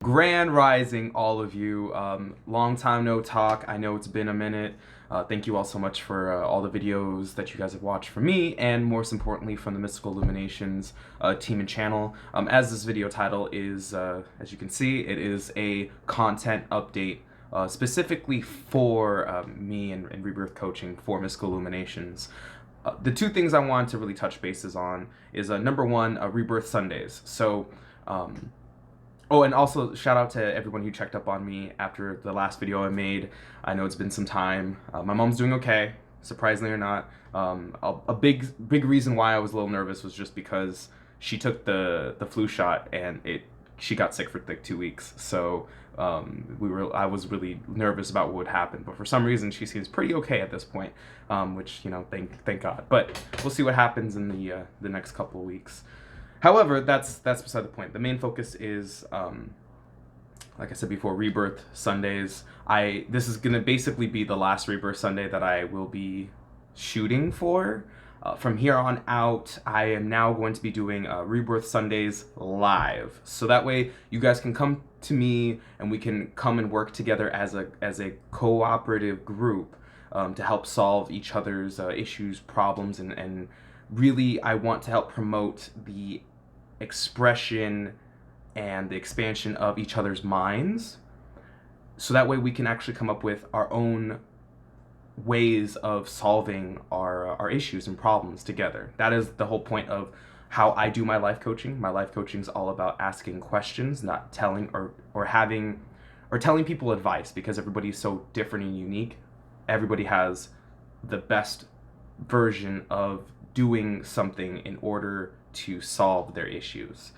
Grand Rising, all of you. Long time no talk. I know it's been a minute. Thank you all so much for all the videos that you guys have watched from me, and most importantly from the Mystical Illuminations team and channel. As this video title is, as you can see, it is a content update specifically for me and Rebirth Coaching for Mystical Illuminations. The two things I wanted to really touch bases on is number one, Rebirth Sundays. Oh, and also shout out to everyone who checked up on me after the last video I made. I know it's been some time. My mom's doing okay, surprisingly or not. A big reason why I was a little nervous was just because she took the flu shot and she got sick for like 2 weeks. So I was really nervous about what would happen. But for some reason, she seems pretty okay at this point, which, you know, thank God. But we'll see what happens in the next couple of weeks. However, that's beside the point. The main focus is, like I said before, Rebirth Sundays. This is going to basically be the last Rebirth Sunday that I will be shooting for. From here on out, I am now going to be doing Rebirth Sundays live. So that way you guys can come to me and we can come and work together as a cooperative group to help solve each other's issues, problems, and really I want to help promote the expression and the expansion of each other's minds, so that way we can actually come up with our own ways of solving our issues and problems together. That is the whole point of how I do my life coaching. My life coaching is all about asking questions, not telling or telling people advice, because everybody's so different and unique. Everybody has the best version of doing something in order to solve their issues.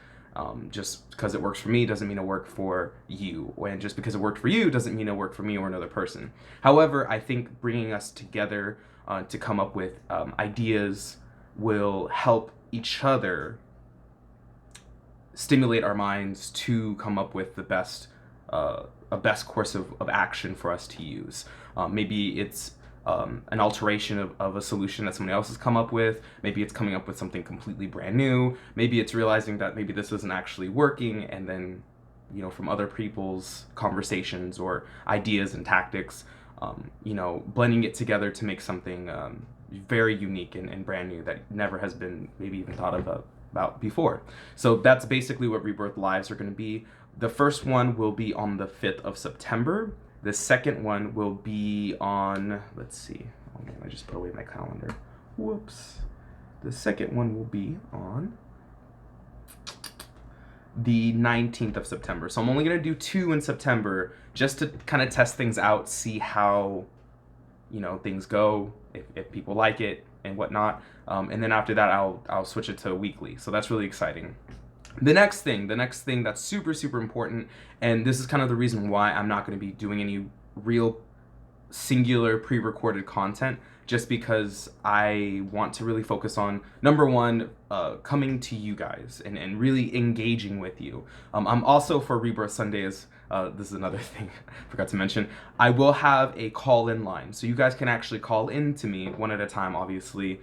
Just because it works for me doesn't mean it worked for you, and just because it worked for you doesn't mean it worked for me or another person. However, I think bringing us together to come up with ideas will help each other stimulate our minds to come up with the best a best course of action for us to use. Maybe it's an alteration of a solution that someone else has come up with. Maybe it's coming up with something completely brand new. Maybe it's realizing that maybe this isn't actually working, and then, you know, from other people's conversations or ideas and tactics, you know, blending it together to make something very unique and brand new that never has been maybe even thought about before. So that's basically what Rebirth Lives are going to be. The first one will be on the 5th of September. The second one will be on, let's see, oh man, I just put away my calendar. Whoops. The second one will be on the 19th of September. So I'm only going to do 2 in September just to kind of test things out, see how, you know, things go, if people like it and whatnot. And then after that, I'll switch it to weekly. So that's really exciting. The next thing that's super important, and this is kind of the reason why I'm not going to be doing any real singular pre-recorded content, just because I want to really focus on, number one, coming to you guys and really engaging with you. I'm also, for Rebirth Sundays, this is another thing I forgot to mention, I will have a call-in line. So you guys can actually call in to me one at a time, obviously,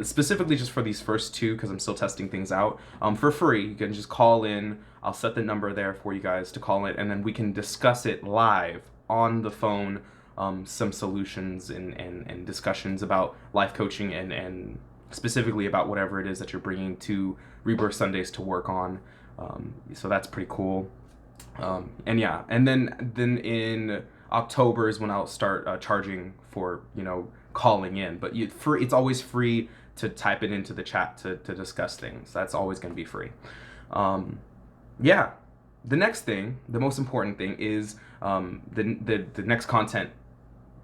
specifically just for these first 2, because I'm still testing things out, for free. You can just call in. I'll set the number there for you guys to call it, and then we can discuss it live on the phone, some solutions and discussions about life coaching and specifically about whatever it is that you're bringing to Rebirth Sundays to work on. So that's pretty cool. And yeah, and then in October is when I'll start charging for, you know, calling in. But it's always free to type it into the chat to discuss things. That's always going to be free. Yeah. The next thing, the most important thing, is the next content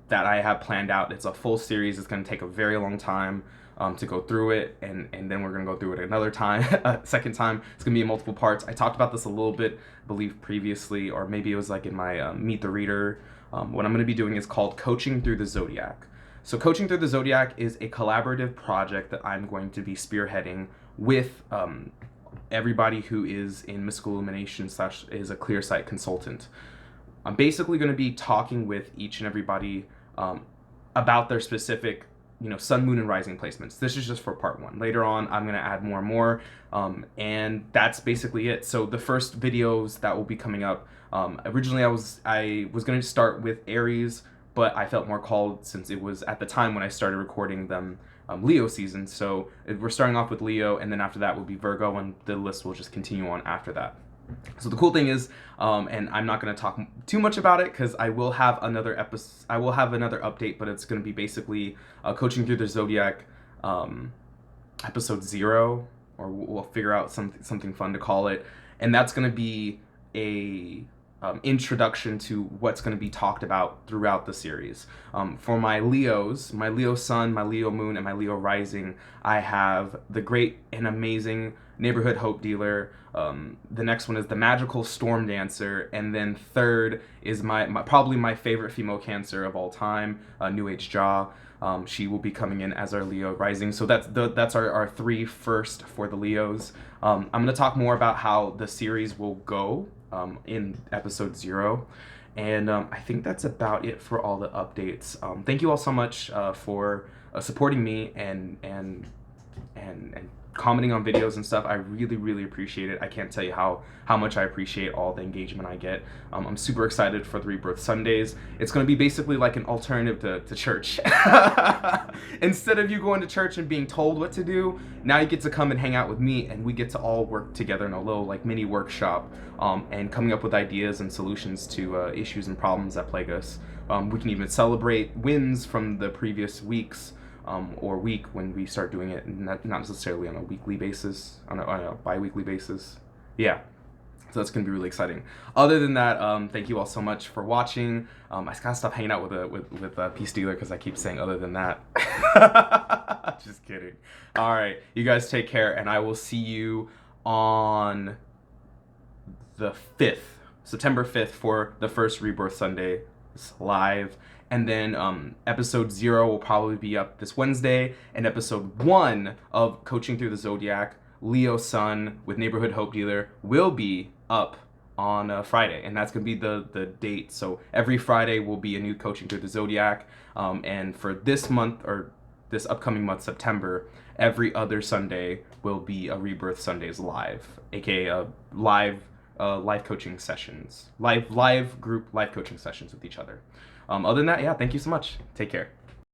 that I have planned out. It's a full series. It's going to take a very long time to go through it, and then we're going to go through it another time, second time. It's going to be in multiple parts. I talked about this a little bit, I believe, previously, or maybe it was like in my Meet the Reader. What I'm going to be doing is called Coaching Through the Zodiac. So Coaching Through the Zodiac is a collaborative project that I'm going to be spearheading with everybody who is in Mystical Illumination / is a clear sight consultant. I'm basically going to be talking with each and everybody about their specific sun, moon, and rising placements. This is just for part 1. Later on, I'm going to add more and more, and that's basically it. So the first videos that will be coming up, originally I was going to start with Aries, but I felt more called, since it was at the time when I started recording them, Leo season. So we're starting off with Leo, and then after that will be Virgo, and the list will just continue on after that. So the cool thing is, and I'm not going to talk too much about it because I will have another episode. I will have another update, but it's going to be basically coaching through the zodiac, episode 0, or we'll figure out something fun to call it, and that's going to be a introduction to what's going to be talked about throughout the series. For my Leos, my Leo Sun, my Leo Moon, and my Leo Rising, I have the great and amazing Neighborhood Hope Dealer. The next one is the Magical Storm Dancer, and then third is my probably my favorite female Cancer of all time, New Age Jaw. She will be coming in as our Leo Rising. So that's our 3 first for the Leos. I'm going to talk more about how the series will go in episode 0. And I think that's about it for all the updates. Thank you all so much for supporting me and commenting on videos and stuff. I really appreciate it. I can't tell you how much I appreciate all the engagement I get. I'm super excited for the Rebirth Sundays. It's going to be basically like an alternative to church. Instead of you going to church and being told what to do, now you get to come and hang out with me, and we get to all work together in a little like mini workshop, and coming up with ideas and solutions to issues and problems that plague us. We can even celebrate wins from the previous weeks, or week, when we start doing it, not necessarily on a weekly basis, on a bi-weekly basis. Yeah, so that's gonna be really exciting. Other than that, thank you all so much for watching. I gotta stop hanging out with Peace Dealer because I keep saying other than that. Just kidding. All right, you guys take care, and I will see you on the 5th, September 5th, for the first Rebirth Sunday live. And then episode 0 will probably be up this Wednesday, and episode 1 of Coaching Through the Zodiac, Leo Sun with Neighborhood Hope Dealer, will be up on Friday, and that's going to be the date. So every Friday will be a new Coaching Through the Zodiac, and for this month, or this upcoming month, September, every other Sunday will be a Rebirth Sundays live, aka live coaching sessions, live group live coaching sessions with each other. Other than that, yeah, thank you so much. Take care.